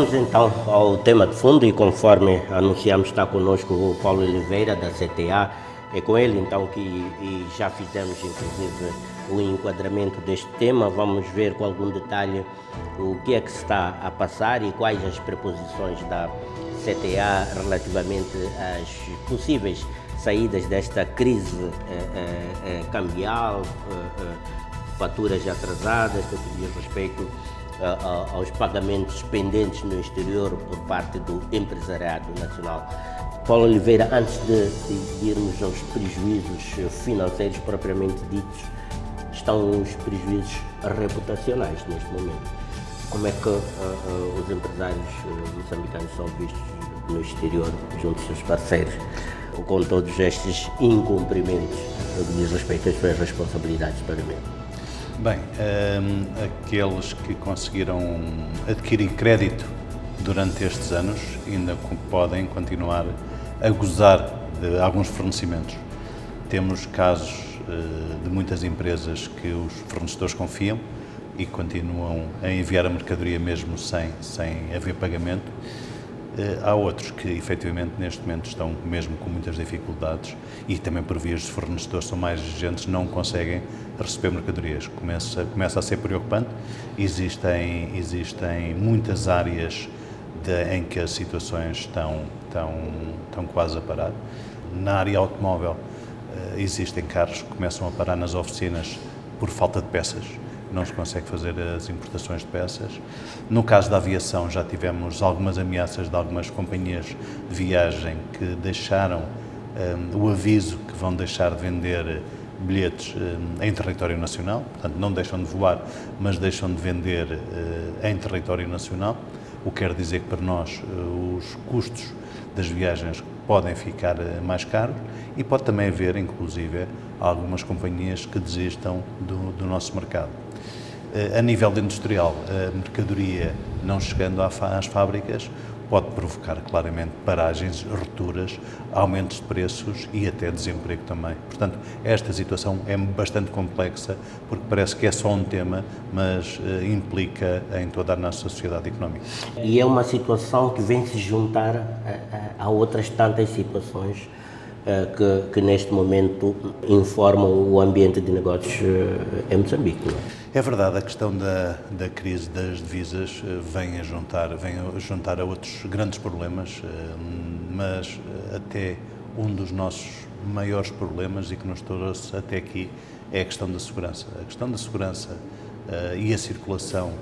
Vamos então ao tema de fundo e conforme anunciamos está conosco o Paulo Oliveira da CTA. É com ele então que já fizemos inclusive o enquadramento deste tema. Vamos ver com algum detalhe o que é que se está a passar e quais as preposições da CTA relativamente às possíveis saídas desta crise cambial, faturas atrasadas, que diz respeito aos pagamentos pendentes no exterior por parte do empresariado nacional. Paulo Oliveira, antes de irmos aos prejuízos financeiros propriamente ditos, estão os prejuízos reputacionais neste momento. Como é que os empresários moçambicanos são vistos no exterior junto dos seus parceiros, com todos estes incumprimentos no que diz respeito às suas responsabilidades de pagamento? Bem, aqueles que conseguiram adquirir crédito durante estes anos ainda podem continuar a gozar de alguns fornecimentos. Temos casos de muitas empresas que os fornecedores confiam e continuam a enviar a mercadoria mesmo sem haver pagamento. Há outros que, efetivamente, neste momento estão mesmo com muitas dificuldades e também por vias de fornecedores são mais exigentes, não conseguem receber mercadorias. Começa a ser preocupante. Existem muitas áreas em que as situações estão quase a parar. Na área automóvel, existem carros que começam a parar nas oficinas por falta de peças. Não se consegue fazer as importações de peças. No caso da aviação, já tivemos algumas ameaças de algumas companhias de viagem que deixaram o aviso que vão deixar de vender bilhetes em território nacional, portanto não deixam de voar, mas deixam de vender em território nacional, o que quer dizer que para nós os custos das viagens podem ficar mais caros e pode também haver, inclusive, algumas companhias que desistam do nosso mercado. A nível industrial, a mercadoria não chegando às fábricas pode provocar claramente paragens, rupturas, aumentos de preços e até desemprego também. Portanto, esta situação é bastante complexa porque parece que é só um tema, mas implica em toda a nossa sociedade económica. E é uma situação que vem se juntar a outras tantas situações que neste momento informam o ambiente de negócios em Moçambique. Não é? É verdade, a questão da crise das divisas vem a juntar a outros grandes problemas, mas até um dos nossos maiores problemas e que nos trouxe até aqui é a questão da segurança. A questão da segurança e a circulação,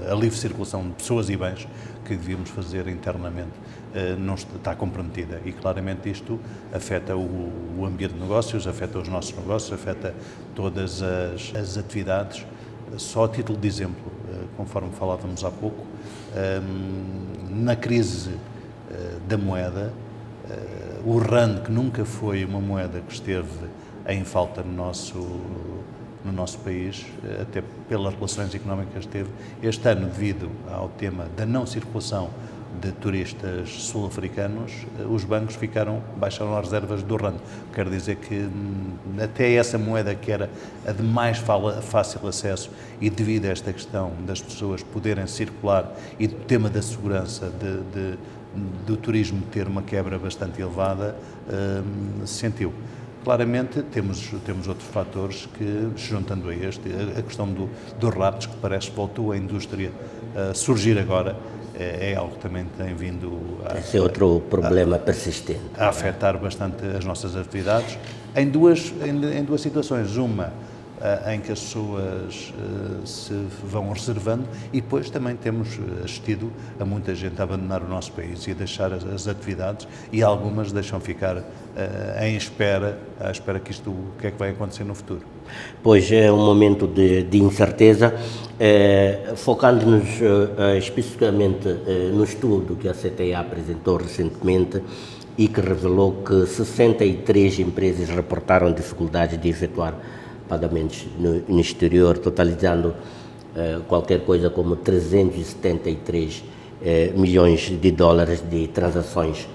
a livre circulação de pessoas e bens que devíamos fazer internamente não está comprometida e claramente isto afeta o ambiente de negócios, afeta os nossos negócios, afeta todas as atividades. Só a título de exemplo, conforme falávamos há pouco, na crise da moeda, o RAN, que nunca foi uma moeda que esteve em falta no nosso país, até pelas relações económicas que teve, este ano, devido ao tema da não circulação de turistas sul-africanos, os bancos baixaram as reservas do RAN. Quer dizer que até essa moeda que era a de mais fácil acesso e devido a esta questão das pessoas poderem circular e do tema da segurança do turismo ter uma quebra bastante elevada, se sentiu. Claramente temos outros fatores que, juntando a este, a questão dos raptos, que parece que voltou a indústria a surgir agora, é algo que também tem vindo esse é outro problema persistente a afetar bastante as nossas atividades em duas situações. Uma em que as pessoas se vão reservando e depois também temos assistido a muita gente a abandonar o nosso país e a deixar as atividades e algumas deixam ficar à espera que o que é que vai acontecer no futuro. Pois é um momento de incerteza, focando-nos especificamente no estudo que a CTA apresentou recentemente e que revelou que 63 empresas reportaram dificuldades de efetuar pagamentos no exterior, totalizando qualquer coisa como 373 milhões de dólares de transações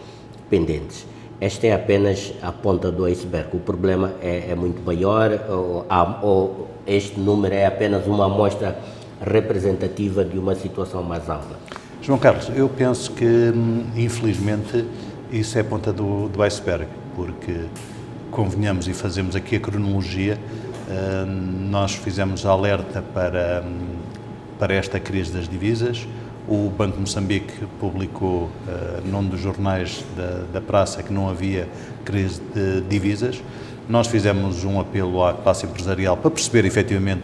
pendentes. Esta é apenas a ponta do iceberg. O problema é muito maior, ou este número é apenas uma amostra representativa de uma situação mais ampla? João Carlos, eu penso que, infelizmente, isso é a ponta do iceberg, porque, convenhamos e fazemos aqui a cronologia, nós fizemos alerta para esta crise das divisas. O Banco de Moçambique publicou num dos jornais da praça que não havia crise de divisas. Nós fizemos um apelo à classe empresarial para perceber efetivamente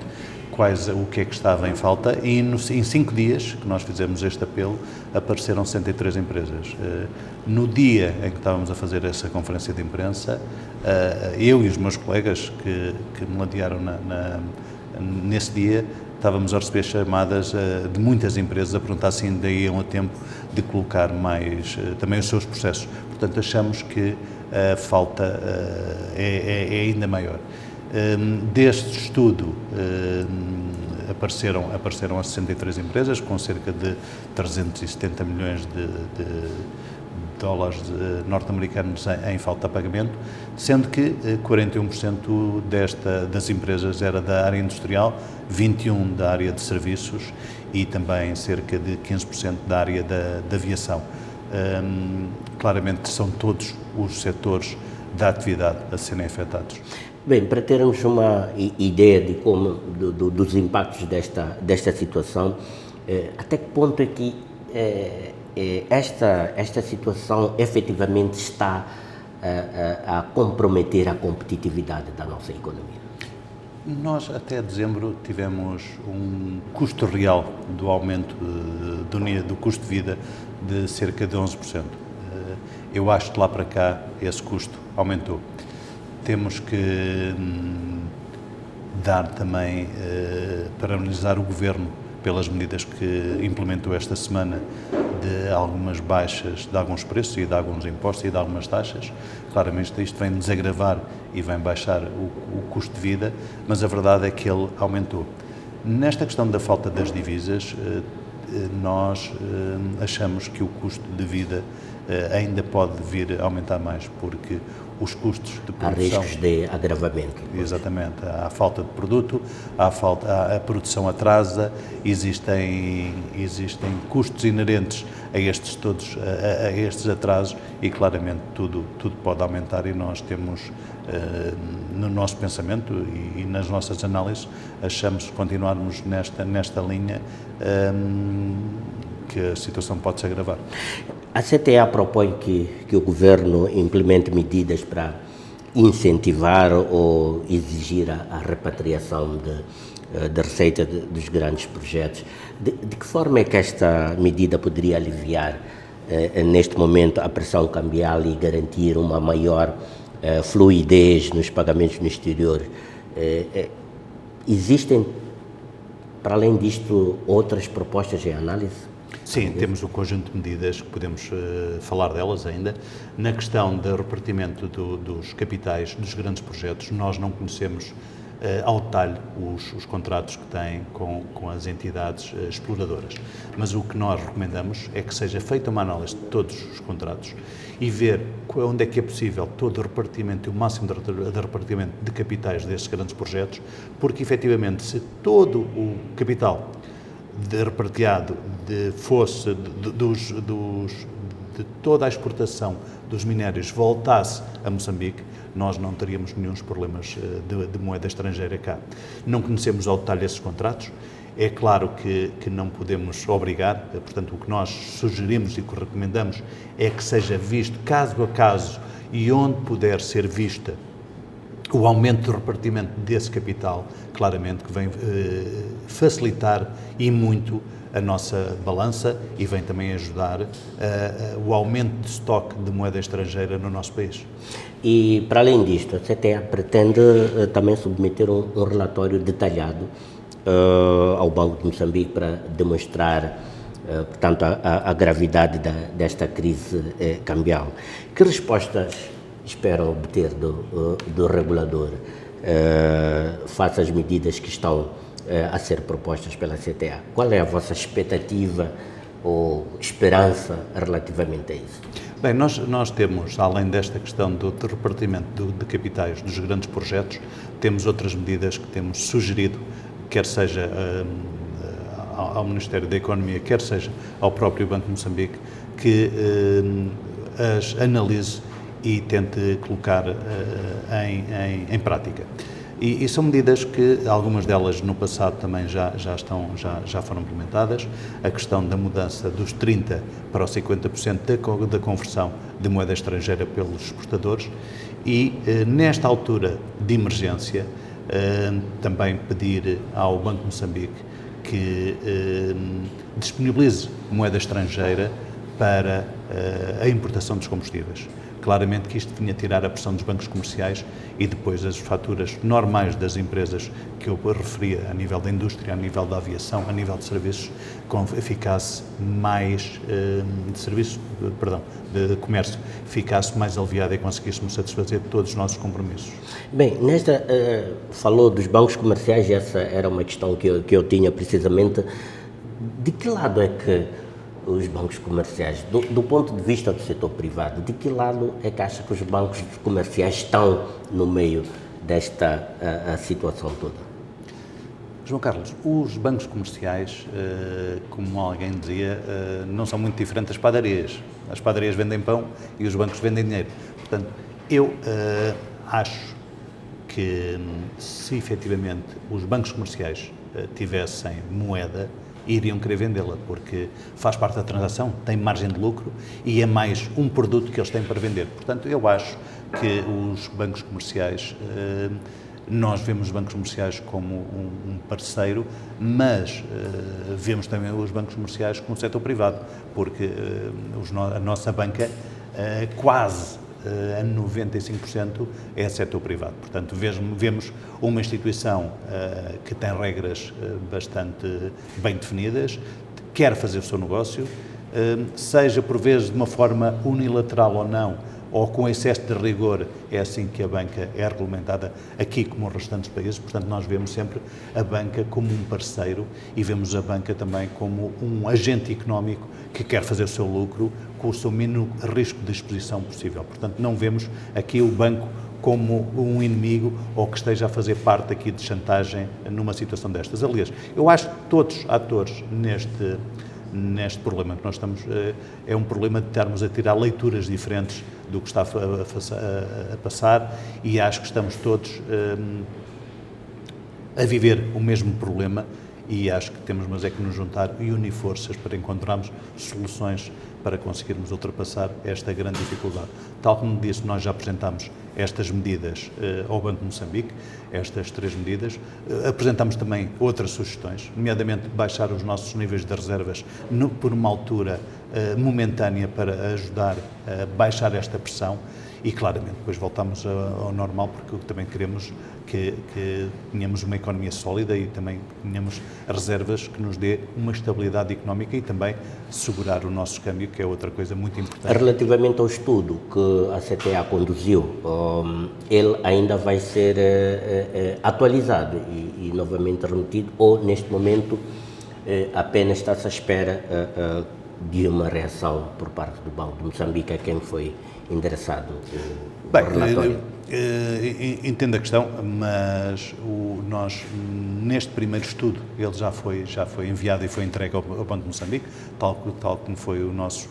o que é que estava em falta e em 5 dias que nós fizemos este apelo apareceram 63 empresas. No dia em que estávamos a fazer essa conferência de imprensa, eu e os meus colegas que me ladearam nesse dia, estávamos a receber chamadas de muitas empresas a perguntar se ainda iam a tempo de colocar mais também os seus processos. Portanto, achamos que a falta é ainda maior. Deste estudo apareceram as 63 empresas com cerca de 370 milhões de dólares norte-americanos em falta de pagamento, sendo que 41% das empresas era da área industrial, 21% da área de serviços e também cerca de 15% da área da aviação. Claramente são todos os setores da atividade a serem afetados. Bem, para termos uma ideia de dos impactos desta situação, até que ponto é que esta situação efetivamente está a comprometer a competitividade da nossa economia? Nós, até dezembro, tivemos um custo real do aumento do custo de vida de cerca de 11%. Eu acho que lá para cá esse custo aumentou. Temos que dar também, parabenizar o Governo pelas medidas que implementou esta semana de algumas baixas de alguns preços e de alguns impostos e de algumas taxas. Claramente isto vem desagravar e vem baixar o custo de vida, mas a verdade é que ele aumentou. Nesta questão da falta das divisas, nós achamos que o custo de vida ainda pode vir a aumentar mais, porque os custos de produção... Há riscos de agravamento. Exatamente. Há falta de produto, a produção atrasa, existem custos inerentes a estes atrasos e claramente tudo pode aumentar e nós temos, no nosso pensamento e nas nossas análises, achamos que continuarmos nesta linha que a situação pode se agravar. A CTA propõe que o Governo implemente medidas para incentivar ou exigir a repatriação de receita dos grandes projetos. De que forma é que esta medida poderia aliviar, neste momento, a pressão cambial e garantir uma maior fluidez nos pagamentos no exterior? Existem, para além disto, outras propostas em análise? Sim, temos um conjunto de medidas que podemos falar delas ainda. Na questão do repartimento dos capitais dos grandes projetos, nós não conhecemos ao detalhe os contratos que têm com as entidades exploradoras. Mas o que nós recomendamos é que seja feita uma análise de todos os contratos e ver onde é que é possível todo o repartimento e o máximo de repartimento de capitais destes grandes projetos, porque efetivamente se todo o capital repartido fosse de toda a exportação dos minérios voltasse a Moçambique, nós não teríamos nenhum problemas de moeda estrangeira cá. Não conhecemos ao detalhe esses contratos, é claro que não podemos obrigar, portanto o que nós sugerimos e que recomendamos é que seja visto caso a caso e onde puder ser vista o aumento do repartimento desse capital, claramente que vem facilitar e muito a nossa balança e vem também ajudar o aumento de estoque de moeda estrangeira no nosso país. E, para além disto, a CTA pretende também submeter um relatório detalhado ao Banco de Moçambique para demonstrar, portanto, a gravidade desta crise cambial. Que respostas esperam obter do regulador face às medidas que estão a ser propostas pela CTA? Qual é a vossa expectativa ou esperança relativamente a isso? Bem, nós temos, além desta questão do repartimento de capitais dos grandes projetos, temos outras medidas que temos sugerido, quer seja ao Ministério da Economia, quer seja ao próprio Banco de Moçambique, que as analise e tente colocar em prática. E são medidas que, algumas delas no passado também já foram implementadas, a questão da mudança dos 30% para os 50% da conversão de moeda estrangeira pelos exportadores e, nesta altura de emergência, também pedir ao Banco de Moçambique que disponibilize moeda estrangeira para a importação dos combustíveis. Claramente que isto vinha tirar a pressão dos bancos comerciais e depois as faturas normais das empresas que eu referia a nível da indústria, a nível da aviação, a nível de serviços, ficasse mais de comércio, ficasse mais aliviada e conseguíssemos satisfazer todos os nossos compromissos. Bem, falou dos bancos comerciais e essa era uma questão que eu tinha precisamente. De que lado é que os bancos comerciais, do ponto de vista do setor privado, de que lado é que acha que os bancos comerciais estão no meio desta situação toda? João Carlos, os bancos comerciais, como alguém dizia, não são muito diferentes das padarias. As padarias vendem pão e os bancos vendem dinheiro. Portanto, eu acho que se efetivamente os bancos comerciais tivessem moeda, iriam querer vendê-la, porque faz parte da transação, tem margem de lucro e é mais um produto que eles têm para vender. Portanto, eu acho que os bancos comerciais, nós vemos os bancos comerciais como um parceiro, mas vemos também os bancos comerciais como setor privado, porque a nossa banca quase a 95% é setor privado. Portanto, vemos uma instituição que tem regras bastante bem definidas, quer fazer o seu negócio, seja por vezes de uma forma unilateral ou não, ou com excesso de rigor, é assim que a banca é regulamentada aqui como os restantes países. Portanto, nós vemos sempre a banca como um parceiro e vemos a banca também como um agente económico que quer fazer o seu lucro com o seu mínimo risco de exposição possível. Portanto, não vemos aqui o banco como um inimigo ou que esteja a fazer parte aqui de chantagem numa situação destas. Aliás, eu acho que todos os atores neste problema que nós estamos, é um problema de estarmos a tirar leituras diferentes do que está a passar e acho que estamos todos a viver o mesmo problema e acho que temos mas é que nos juntar e unir forças para encontrarmos soluções para conseguirmos ultrapassar esta grande dificuldade. Tal como disse, nós já apresentámos estas medidas ao Banco de Moçambique, estas 3 medidas. Apresentamos também outras sugestões, nomeadamente baixar os nossos níveis de reservas por uma altura momentânea para ajudar a baixar esta pressão e, claramente, depois voltamos ao normal porque também queremos que tenhamos uma economia sólida e também tenhamos reservas que nos dê uma estabilidade económica e também segurar o nosso câmbio, que é outra coisa muito importante. Relativamente ao estudo que a CTA conduziu, ele ainda vai ser atualizado e novamente remetido ou, neste momento, apenas está-se à espera de uma reação por parte do Banco de Moçambique a quem foi endereçado o relatório? Entendo a questão, mas nós, neste primeiro estudo, ele já foi enviado e foi entregue ao Banco de Moçambique, tal como foi o nosso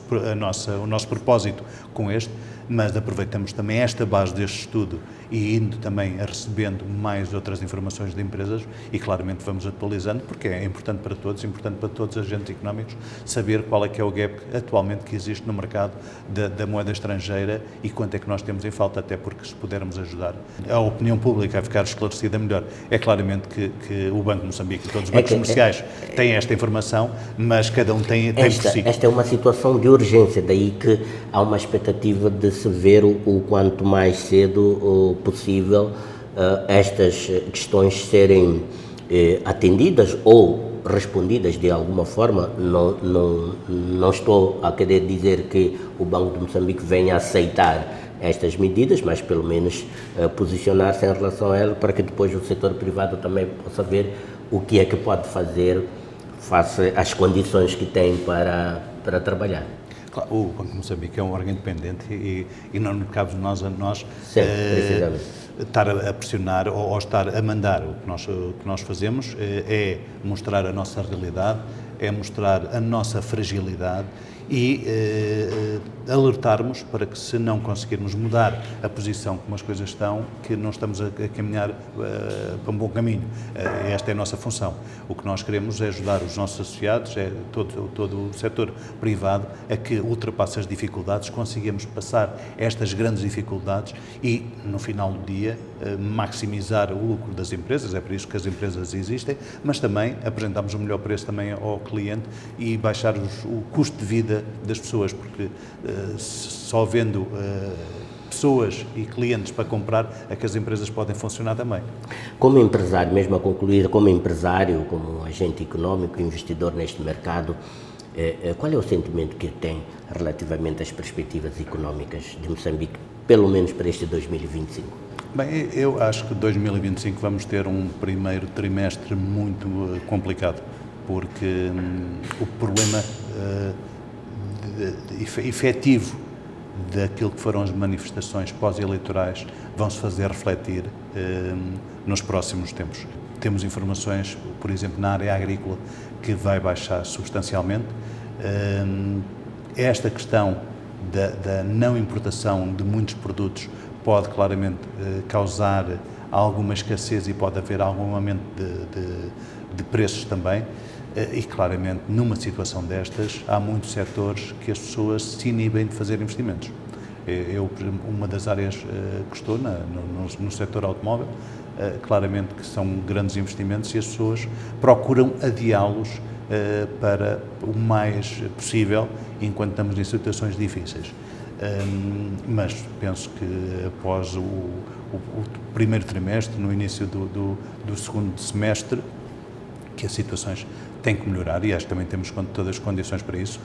propósito com este, mas aproveitamos também esta base deste estudo e indo também recebendo mais outras informações de empresas e claramente vamos atualizando, porque é importante para todos os agentes económicos saber qual é que é o gap atualmente que existe no mercado da moeda estrangeira e quanto é que nós temos em falta, até porque se pudermos ajudar a opinião pública a ficar esclarecida melhor. É claramente que o Banco de Moçambique e todos os bancos comerciais têm esta informação, mas cada um tem por si. Esta é uma situação de urgência, daí que há uma expectativa de se ver o quanto mais cedo possível estas questões serem atendidas ou respondidas de alguma forma. Não estou a querer dizer que o Banco de Moçambique venha a aceitar estas medidas, mas pelo menos posicionar-se em relação a ela para que depois o setor privado também possa ver o que é que pode fazer face às condições que tem para trabalhar. O Banco de Moçambique é um órgão independente e não cabe nós estar a pressionar ou estar a mandar. O que nós fazemos é mostrar a nossa realidade, é mostrar a nossa fragilidade e alertarmos para que, se não conseguirmos mudar a posição como as coisas estão, que não estamos a caminhar para um bom caminho. Esta é a nossa função. O que nós queremos é ajudar os nossos associados, todo o setor privado, a que ultrapasse as dificuldades, consigamos passar estas grandes dificuldades e, no final do dia, maximizar o lucro das empresas. É por isso que as empresas existem, mas também apresentamos o melhor preço também ao cliente e baixar o custo de vida das pessoas, porque só vendo pessoas e clientes para comprar é que as empresas podem funcionar também. Como empresário, mesmo a concluir, como empresário, como agente econômico, investidor neste mercado, qual é o sentimento que tem relativamente às perspectivas económicas de Moçambique, pelo menos para este 2025? Bem, eu acho que 2025 vamos ter um primeiro trimestre muito complicado, porque o problema efetivo daquilo que foram as manifestações pós-eleitorais vão-se fazer refletir nos próximos tempos. Temos informações, por exemplo, na área agrícola, que vai baixar substancialmente. Esta questão da não importação de muitos produtos pode claramente causar alguma escassez e pode haver algum aumento de preços também. E, claramente, numa situação destas, há muitos setores que as pessoas se inibem de fazer investimentos. Uma das áreas que estou, no setor automóvel, claramente que são grandes investimentos e as pessoas procuram adiá-los para o mais possível, enquanto estamos em situações difíceis. Mas penso que após o primeiro trimestre, no início do segundo semestre, que as situações têm que melhorar e acho que também temos todas as condições para isso.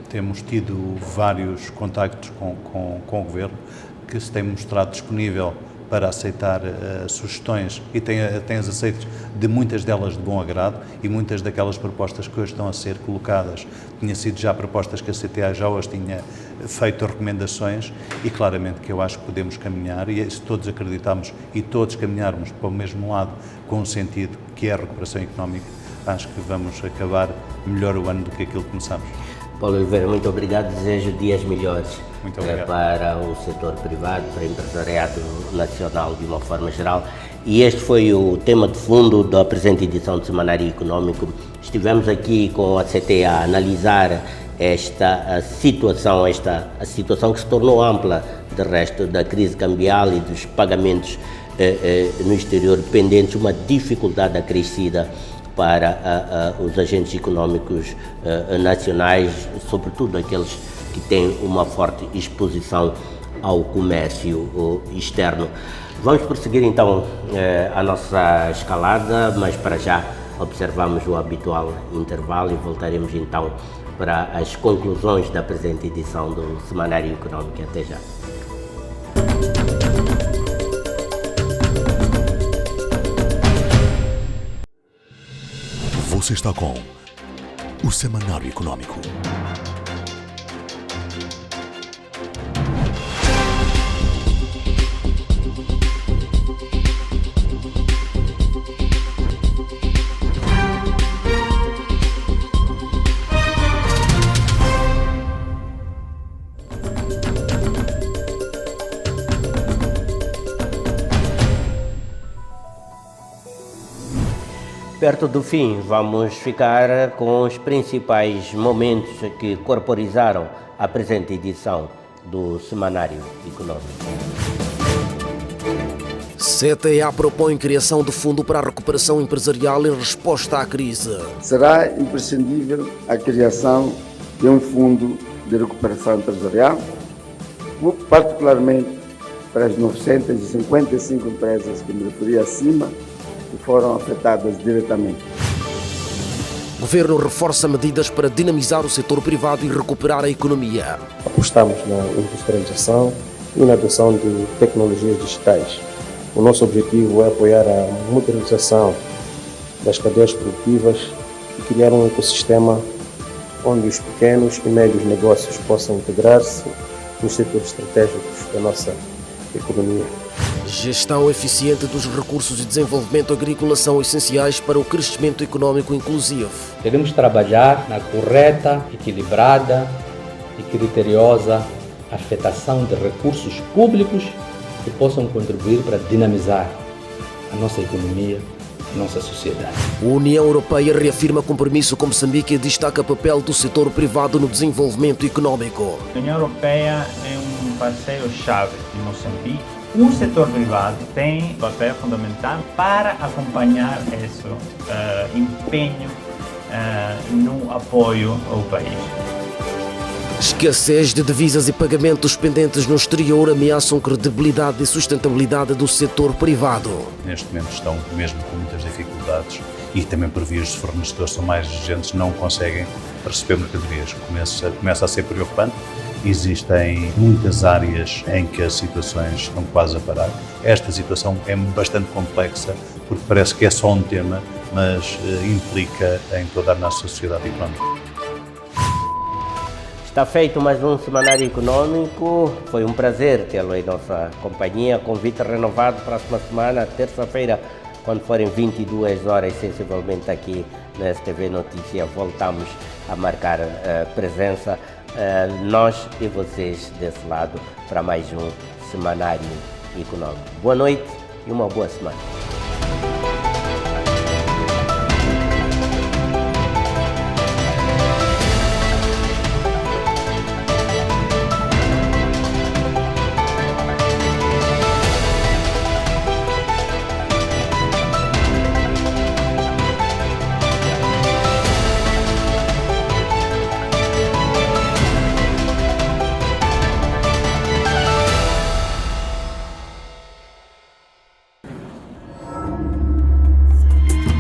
Temos tido vários contactos com o Governo, que se tem mostrado disponível para aceitar sugestões e tem as aceites de muitas delas de bom agrado e muitas daquelas propostas que hoje estão a ser colocadas tinha sido já propostas que a CTA já hoje tinha feito recomendações e claramente que eu acho que podemos caminhar e se todos acreditarmos e todos caminharmos para o mesmo lado com um sentido que é a recuperação económica, acho que vamos acabar melhor o ano do que aquilo que começamos. Paulo Oliveira, muito obrigado, desejo dias melhores para o setor privado, para o empresariado nacional de uma forma geral. E este foi o tema de fundo da presente edição do Semanário Econômico. Estivemos aqui com a CTA a analisar esta situação, a situação que se tornou ampla, de resto, da crise cambial e dos pagamentos no exterior pendentes, uma dificuldade acrescida para os agentes econômicos nacionais, sobretudo aqueles que têm uma forte exposição ao comércio externo. Vamos prosseguir então a nossa escalada, mas para já observamos o habitual intervalo e voltaremos então para as conclusões da presente edição do Semanário Econômico. Até já. Você está com o Semanário Econômico. Perto do fim, vamos ficar com os principais momentos que corporizaram a presente edição do Semanário Econômico. CTA propõe criação de fundo para a recuperação empresarial em resposta à crise. Será imprescindível a criação de um fundo de recuperação empresarial, particularmente para as 955 empresas que me referi acima, que foram afetadas diretamente. O governo reforça medidas para dinamizar o setor privado e recuperar a economia. Apostamos na industrialização e na adoção de tecnologias digitais. O nosso objetivo é apoiar a modernização das cadeias produtivas e criar um ecossistema onde os pequenos e médios negócios possam integrar-se nos setores estratégicos da nossa economia. Gestão eficiente dos recursos e desenvolvimento agrícola são essenciais para o crescimento econômico inclusivo. Devemos trabalhar na correta, equilibrada e criteriosa afetação de recursos públicos que possam contribuir para dinamizar a nossa economia, a nossa sociedade. A União Europeia reafirma compromisso com Moçambique e destaca o papel do setor privado no desenvolvimento econômico. A União Europeia é um parceiro-chave de Moçambique. O setor privado tem papel fundamental para acompanhar esse empenho no apoio ao país. Escassez de divisas e pagamentos pendentes no exterior ameaçam credibilidade e sustentabilidade do setor privado. Neste momento estão mesmo com muitas dificuldades e também por vias de fornecedores são mais exigentes, não conseguem receber mercadorias. Começa a ser preocupante. Existem muitas áreas em que as situações estão quase a parar. Esta situação é bastante complexa porque parece que é só um tema, mas implica em toda a nossa sociedade económica. Está feito mais um semanário econômico. Foi um prazer tê-lo em nossa companhia. Convite renovado para a próxima semana, terça-feira, quando forem 22 horas, sensivelmente aqui na STV Notícia. Voltamos a marcar presença, nós e vocês desse lado, para mais um semanário econômico. Boa noite e uma boa semana.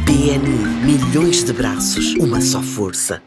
PNI, milhões de braços, uma só força.